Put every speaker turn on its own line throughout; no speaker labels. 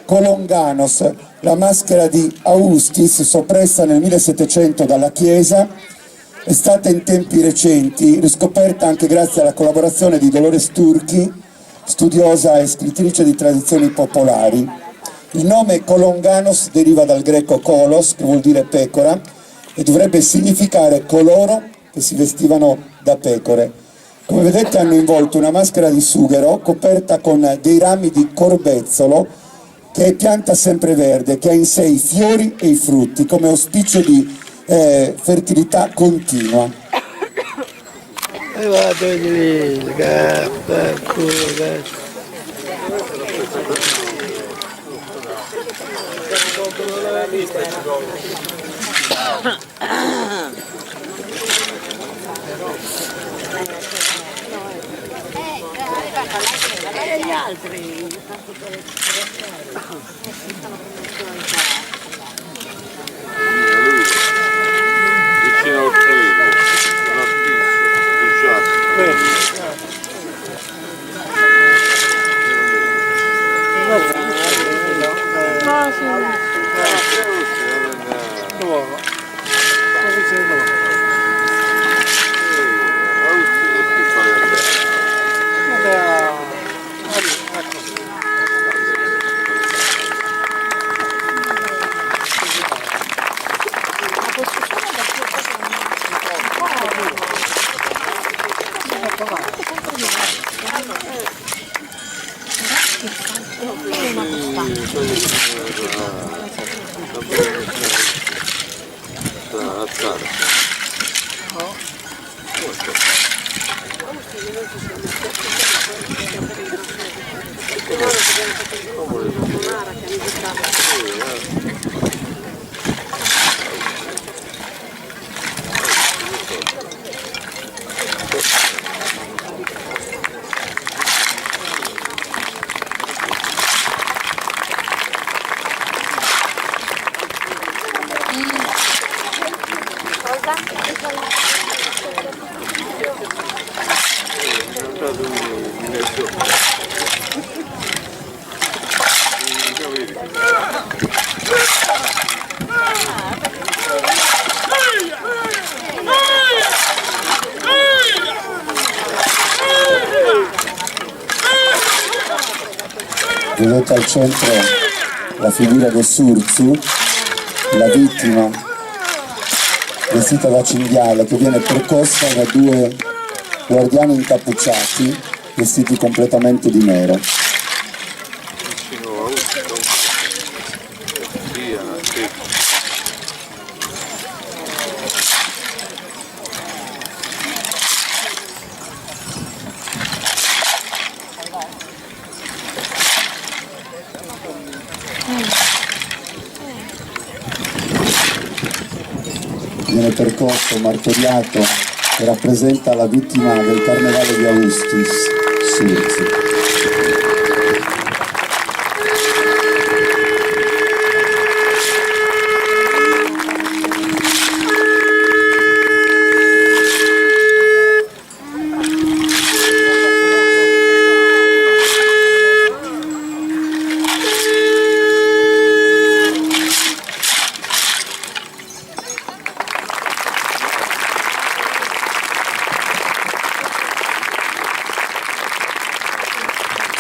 Colonganos, la maschera di Austis, soppressa nel 1700 dalla Chiesa, è stata in tempi recenti riscoperta anche grazie alla collaborazione di Dolores Turchi, studiosa e scrittrice di tradizioni popolari. Il nome Colonganos deriva dal greco kolos, che vuol dire pecora, e dovrebbe significare coloro che si vestivano da pecore. Come vedete hanno involto una maschera di sughero coperta con dei rami di corbezzolo, che è pianta sempreverde, che ha in sé i fiori e i frutti, come auspicio di fertilità continua.
E gli altri
vicino al frigo, una
Vedete al centro la figura del Surzu, la vittima vestita da cinghiale, che viene percossa da due guardiani incappucciati vestiti completamente di nero. Viene percosso, martoriato, e rappresenta la vittima del carnevale di Austis, Surzu.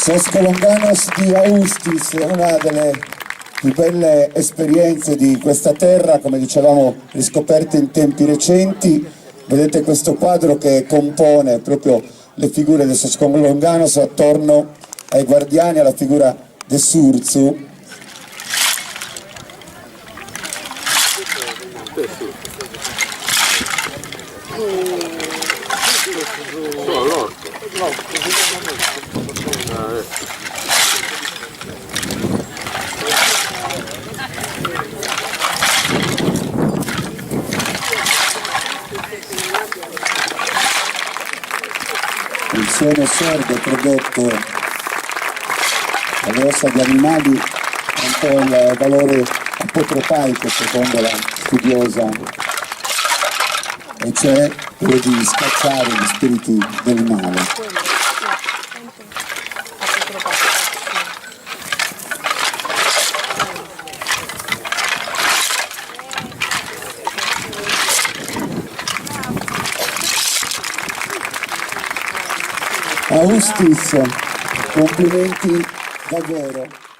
Sos Colonganos di Austis è una delle più belle esperienze di questa terra, come dicevamo, riscoperte in tempi recenti. Vedete questo quadro che compone proprio le figure di Sos Colonganos attorno ai guardiani, alla figura del Surzu. Il suono sordo prodotto dalle ossa di animali è un po' il valore apotropaico secondo la studiosa, e cioè quello di scacciare gli spiriti del male. Austis, complimenti davvero.